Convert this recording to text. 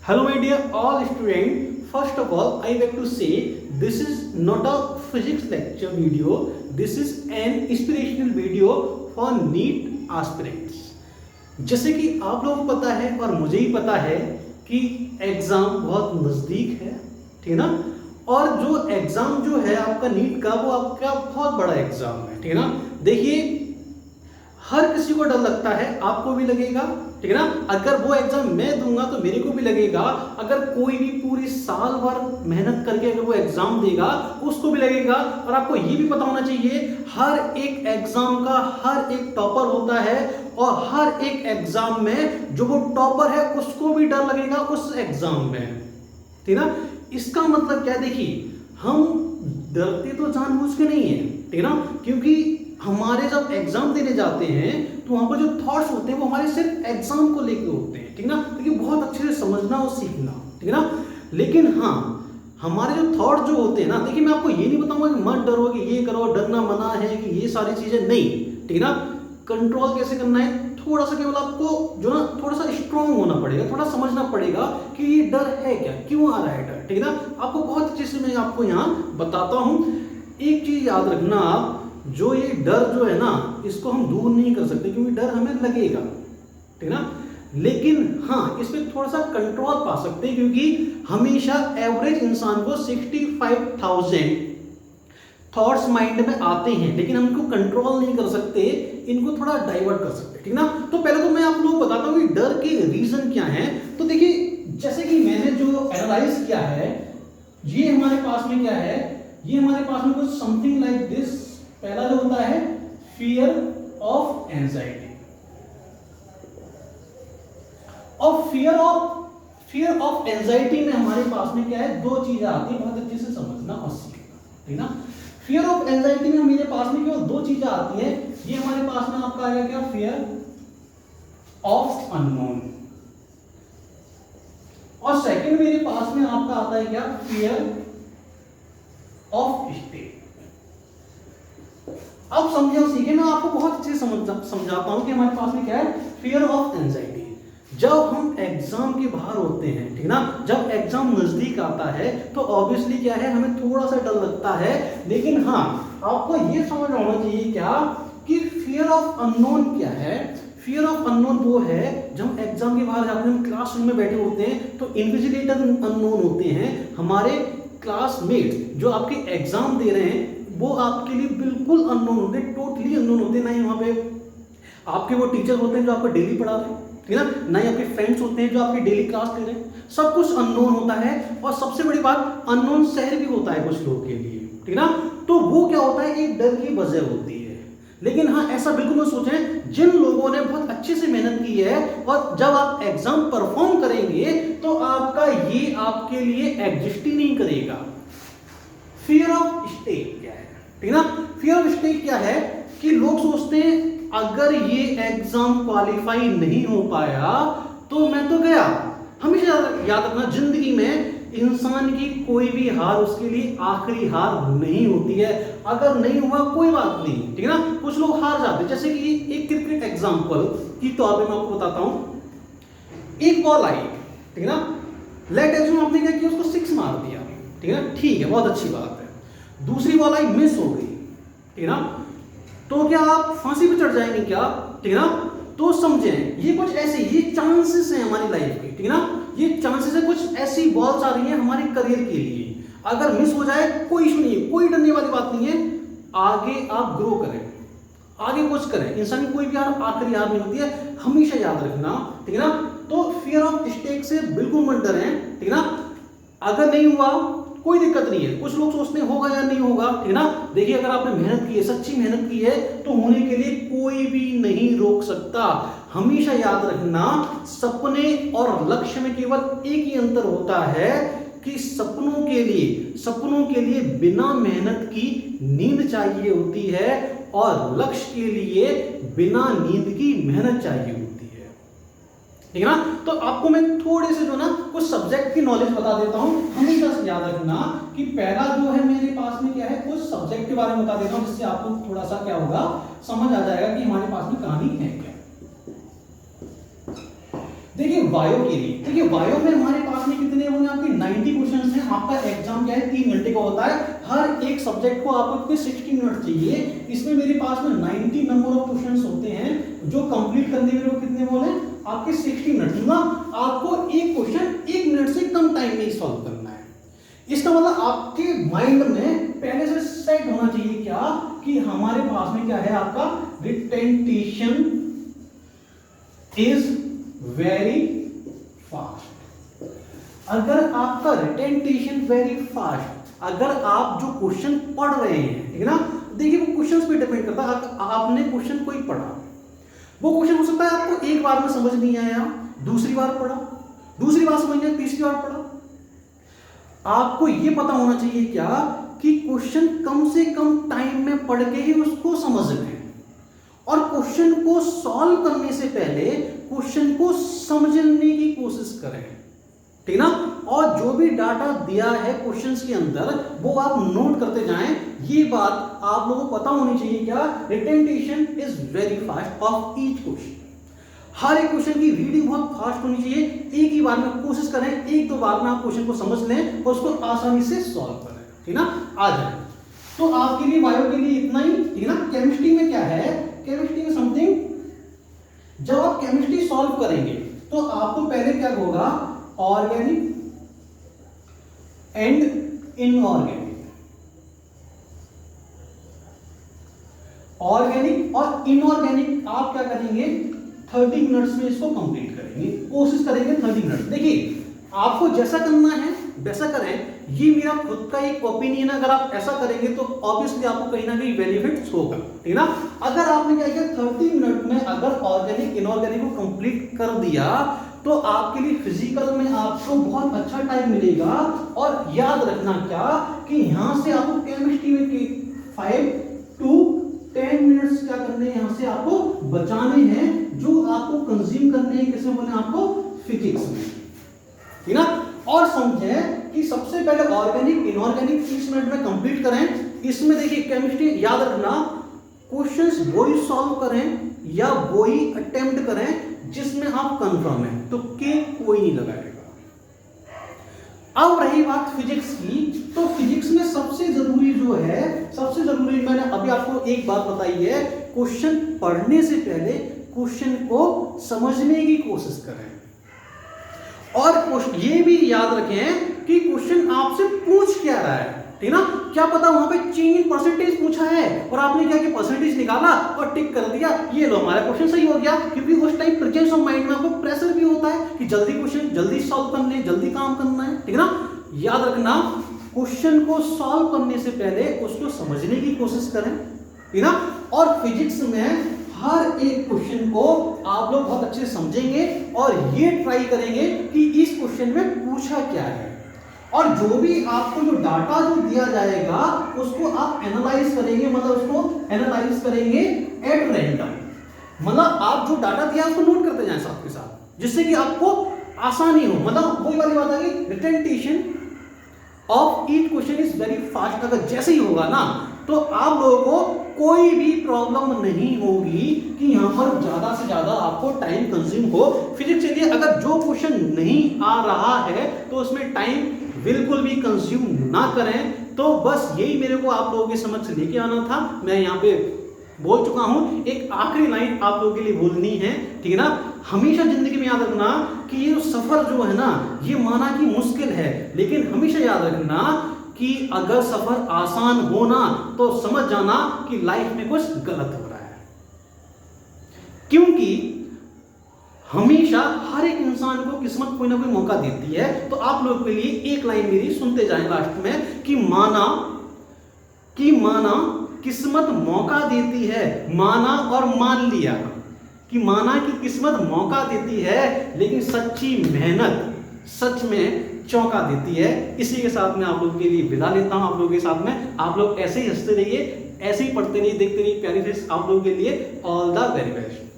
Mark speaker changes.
Speaker 1: Hello my dear all students. First of all, I like to say this is not a physics lecture video. This is an inspirational video for NEET aspirants. जैसे कि आप लोगों को पता है और मुझे ही पता है कि एग्जाम बहुत नजदीक है, ठीक है ना। और जो एग्जाम जो है आपका नीट का, वो आपका बहुत बड़ा एग्जाम है, ठीक है ना। देखिए, हर किसी को डर लगता है, आपको भी लगेगा, ठीक है ना। अगर वो एग्जाम मैं दूंगा तो मेरे को भी लगेगा। अगर कोई भी पूरी साल भर मेहनत करके अगर वो एग्जाम देगा उसको भी लगेगा। और आपको ये भी पता होना चाहिए, हर एक एग्जाम का हर एक टॉपर होता है और हर एक एग्जाम में जो वो टॉपर है उसको भी डर लगेगा उस एग्जाम में, ठीक है ना। इसका मतलब क्या है, देखिए, हम डरते तो जानबूझ के नहीं है, ठीक है ना। क्योंकि हमारे जब एग्जाम देने जाते हैं तो वहां पर जो थॉट्स होते हैं वो हमारे सिर्फ एग्जाम को लेकर होते हैं, ठीक है ना। क्योंकि बहुत अच्छे से समझना और सीखना, ठीक है ना। लेकिन हाँ, हमारे जो थॉट जो होते हैं ना, देखिए मैं आपको ये नहीं बताऊंगा कि मत डरो, कि ये करो, डरना मना है, कि ये सारी चीजें नहीं, ठीक है ना। कंट्रोल कैसे करना है, थोड़ा सा केवल आपको जो ना थोड़ा सा स्ट्रांग होना पड़ेगा, थोड़ा समझना पड़ेगा कि ये डर है क्या, क्यों आ रहा है डर, ठीक है ना। आपको बहुत अच्छे से मैं आपको यहाँ बताता हूँ। एक चीज याद रखना आप, जो ये डर जो है ना, इसको हम दूर नहीं कर सकते क्योंकि डर हमें लगेगा, ठीक है ना। लेकिन हाँ, इस पे थोड़ा सा कंट्रोल पा सकते हैं, क्योंकि हमेशा एवरेज इंसान को 65,000 थॉट्स माइंड में आते हैं, लेकिन हम इनको कंट्रोल नहीं कर सकते, इनको थोड़ा डाइवर्ट कर सकते हैं, ठीक है ना। तो पहले तो मैं आप लोगों को बताता हूँ कि डर के रीजन क्या है। तो देखिए, जैसे कि मैंने जो एनालाइज किया है, ये हमारे पास में क्या है, ये हमारे पास में कुछ समथिंग लाइक दिस। पहला जो होता है फियर ऑफ एंजाइटी, और फियर ऑफ एंजाइटी में हमारे पास में क्या है, दो चीजें आती है, बहुत अच्छे से समझना और सीखना, ठीक है ना। फियर ऑफ एंजाइटी में मेरे पास में केवल दो चीजें आती है। ये हमारे पास में आपका आएगा क्या, फियर ऑफ अननोन, और सेकंड मेरे पास में आपका आता है क्या, फियर ऑफ स्टेट। अब समझे और सीखे, मैं आपको बहुत अच्छे से समझाता हूं कि हमारे पास में क्या है, फियर ऑफ एंजाइटी। जब हम एग्जाम के बाहर होते हैं, ठीक ना, जब एग्जाम नजदीक आता है तो ऑब्वियसली क्या है, हमें थोड़ा सा डर लगता है। लेकिन हाँ, आपको ये समझ होना चाहिए क्या, कि फियर ऑफ अननोन क्या है। फियर ऑफ अननोन वो है जब हम एग्जाम के बाहर जाते हैं, क्लासरूम में बैठे होते हैं तो इन्विजिलेटर अननोन होते हैं, हमारे क्लासमेट जो आपके एग्जाम दे रहे हैं वो आपके लिए बिल्कुल अननोन होते हैं, टोटली अननोन होते हैं। ना ही वहां पे आपके वो टीचर होते हैं जो आपको डेली पढ़ा रहे हैं, ठीक है ना, ना ही आपके फ्रेंड्स होते हैं जो आपकी डेली क्लास ले रहे हैं, सब कुछ अननोन होता है। और सबसे बड़ी बात, अननोन शहर भी होता है कुछ लोगों के लिए, ठीक है ना। तो वो क्या होता है, एक डर की वजह होती है। लेकिन हाँ, ऐसा बिल्कुल मत सोचें, जिन लोगों ने बहुत अच्छे से मेहनत की है और जब आप एग्जाम परफॉर्म करेंगे तो आपका ये आपके लिए एग्जिस्ट ही नहीं करेगा। फियर ऑफ स्टेक क्या है, ठीक है ना। फियर ऑफ स्टेक क्या है, कि लोग सोचते हैं अगर ये एग्जाम क्वालिफाई नहीं हो पाया तो मैं तो गया। हमेशा याद रखना, जिंदगी में इंसान की कोई भी हार उसके लिए आखिरी हार नहीं होती है। अगर नहीं हुआ कोई बात नहीं, ठीक है ना। कुछ लोग हार जाते हैं, जैसे कि एक क्रिकेट एग्जांपल की तौर पे मैं आपको बताता हूं। एक बॉल आई, ठीक है ना, लेट एज्यूम आपने क्या किया, उसको 6 मार दिया, ठीक है ना, ठीक है, बहुत अच्छी बात है। दूसरी बॉल आई, मिस हो गई, ठीक है ना, तो क्या आप फांसी पे चढ़ जाएंगे क्या, ठीक है ना। तो समझें, ये कुछ ऐसे, ये चांसेस हैं हमारी लाइफ के, ठीक है ना। ये चांसेस है, कुछ ऐसी बॉल्स आ रही हैं हमारे करियर के लिए। अगर मिस हो जाए कोई इशू नहीं है, कोई डरने वाली बात नहीं है। आगे आप ग्रो करें, आगे कुछ करें। इंसान की कोई भी हार आखिरी हार नहीं होती है, हमेशा याद रखना, ठीक है ना। तो फियर ऑफ स्टेक से बिल्कुल मत डरें, ठीक है ना। अगर नहीं हुआ कोई दिक्कत नहीं है। कुछ लोग सोचते हैं होगा या नहीं होगा, ठीक है ना। देखिए, अगर आपने मेहनत की है, सच्ची मेहनत की है, तो होने के लिए कोई भी नहीं रोक सकता। हमेशा याद रखना, सपने और लक्ष्य में केवल एक ही अंतर होता है कि सपनों के लिए बिना मेहनत की नींद चाहिए होती है और लक्ष्य के लिए बिना नींद की मेहनत चाहिए होती है, ठीक है ना। तो आपको मैं थोड़े से जो ना कुछ सब्जेक्ट की नॉलेज बता देता हूं। हमेशा से याद रखना कि पहला जो है मेरे पास में क्या है, कुछ सब्जेक्ट के बारे में बता देता हूं, जिससे आपको थोड़ा सा क्या होगा, समझ आ जाएगा कि हमारे पास में कहानी है क्या। देखिए, वायु के लिए, देखिए वायु में हमारे पास आपका एग्जाम क्या है 3 घंटे का होता है, हर एक सब्जेक्ट को आपको 60 मिनट चाहिए। इसमें मेरे पास में 90 नंबर ऑफ क्वेश्चंस होते हैं जो कंप्लीट करने में वो कितने बोले आपके 60 मिनट, मतलब आपको एक क्वेश्चन 1 मिनट से कम टाइम में सॉल्व करना है। इसका मतलब आपके माइंड में पहले से सेट होना चाहिए क्या कि हमारे पास में क्या है, आपका रिटेंटेशन इज वेरी फास्ट। अगर आपका रिटेंटेशन वेरी फास्ट, अगर आप जो क्वेश्चन पढ़ रहे हैं, ठीक है ना, देखिए वो क्वेश्चंस पे डिपेंड करता है। आपने क्वेश्चन कोई पढ़ा, वो क्वेश्चन हो सकता है आपको एक बार में समझ नहीं आया, दूसरी बार पढ़ा, दूसरी बार समझ नहीं आया, तीसरी बार पढ़ा। आपको ये पता होना चाहिए क्या कि क्वेश्चन कम से कम टाइम में पढ़ के ही उसको समझ लें, और क्वेश्चन को सॉल्व करने से पहले क्वेश्चन को समझने की कोशिश करें, ठीक ना। और जो भी डाटा दिया है क्वेश्चंस के अंदर वो आप नोट करते जाएं। ये बात आप लोगों को पता होनी चाहिए क्या, retention is very fast of each question. हर एक क्वेश्चन की रीडिंग बहुत फास्ट होनी चाहिए। एक ही बार में कोशिश करें, 1-2 बार में आप क्वेश्चन को समझ लें और उसको आसानी से सॉल्व करें, ठीक ना। आ जाए तो आपके लिए बायो के लिए इतना ही, ठीक ना। केमिस्ट्री में क्या है, केमिस्ट्री में समथिंग, जब आप केमिस्ट्री सॉल्व करेंगे तो आपको पहले क्या होगा, ऑर्गेनिक एंड इनऑर्गेनिक, ऑर्गेनिक और इनऑर्गेनिक आप क्या करेंगे 30 मिनट्स में इसको कंप्लीट करेंगे, कोशिश करेंगे 30 मिनट। देखिए आपको जैसा करना है वैसा करें, ये मेरा खुद का एक ओपिनियन है। अगर आप ऐसा करेंगे तो ऑब्वियसली आपको कहीं ना कहीं बेनिफिट्स होगा, ठीक ना। अगर आपने क्या किया 30 मिनट में अगर ऑर्गेनिक इनऑर्गेनिक को कंप्लीट कर दिया तो आपके लिए फिजिकल में आपको बहुत अच्छा टाइम मिलेगा। और याद रखना क्या कि यहां से आपको केमिस्ट्री में 5 to 10 मिनट्स क्या करने हैं, यहां से आपको बचाने हैं जो आपको कंज्यूम करने हैं, किसमें बोले आपको फिजिक्स में, ठीक ना। और समझे कि सबसे पहले ऑर्गेनिक इनऑर्गेनिक 30 मिनट में कंप्लीट करें। इसमें देखिए केमिस्ट्री याद रखना, क्वेश्चंस वही सॉल्व करें या वही अटेम्प्ट करें जिसमें आप कंफर्म हैं, तो के कोई नहीं लगाएगा। अब रही बात फिजिक्स की, तो फिजिक्स में सबसे जरूरी जो है, सबसे जरूरी मैंने अभी आपको एक बात बताई है, क्वेश्चन पढ़ने से पहले क्वेश्चन को समझने की कोशिश करें। और ये भी याद रखें कि क्वेश्चन आपसे पूछ क्या रहा है, ठीक ना। क्या पता वहां पे चेंज इन परसेंटेज पूछा है और आपने क्या कि परसेंटेज निकाला और टिक कर दिया, ये लो हमारा क्वेश्चन सही हो गया। क्योंकि उस टाइम प्रेजेंस ऑफ माइंड में आपको प्रेशर भी होता है कि जल्दी क्वेश्चन जल्दी सॉल्व करने, जल्दी काम करना है, ठीक ना। याद रखना क्वेश्चन को सॉल्व करने से पहले उसको समझने की कोशिश करें, ठीक ना। और फिजिक्स में हर एक क्वेश्चन को आप लोग बहुत अच्छे से समझेंगे और ये ट्राई करेंगे कि इस क्वेश्चन में पूछा क्या है। और जो भी आपको जो डाटा जो दिया जाएगा उसको आप एनालाइज करेंगे, मतलब उसको एनालाइज करेंगे एट रैंडम, मतलब आप जो डाटा दिया उसको नोट करते जाएं साथ के साथ, जिससे कि आपको आसानी हो। मतलब वही वाली बात है कि retention of each question is very fast. अगर जैसे ही होगा ना तो आप लोगों को कोई भी प्रॉब्लम नहीं होगी कि यहां पर ज्यादा से ज्यादा आपको टाइम कंज्यूम हो। फिजिक्स के लिए अगर जो क्वेश्चन नहीं आ रहा है तो उसमें टाइम बिल्कुल भी कंज्यूम ना करें। तो बस यही मेरे को आप लोगों के समक्ष लेके आना था। मैं यहाँ पे बोल चुका हूं, एक आखिरी लाइन आप लोगों के लिए बोलनी है, ठीक है ना। हमेशा जिंदगी में याद रखना कि ये सफर जो है ना, ये माना कि मुश्किल है, लेकिन हमेशा याद रखना कि अगर सफर आसान हो ना तो समझ जाना कि लाइफ में कुछ गलत हो रहा है। क्योंकि हमेशा हर एक इंसान को किस्मत कोई ना कोई मौका देती है। तो आप लोगों के लिए एक लाइन मेरी सुनते जाएं लास्ट में कि माना किस्मत मौका देती है, माना और मान लिया कि माना कि किस्मत मौका देती है, लेकिन सच्ची मेहनत सच में चौंका देती है। इसी के साथ में आप लोगों के लिए विदा लेता हूं। आप लोगों के साथ में आप लोग ऐसे ही हंसते रहिए, ऐसे ही पढ़ते रहिए, देखते रहिए प्यारी फेस। आप लोगों के लिए ऑल द वेरी बेस्ट।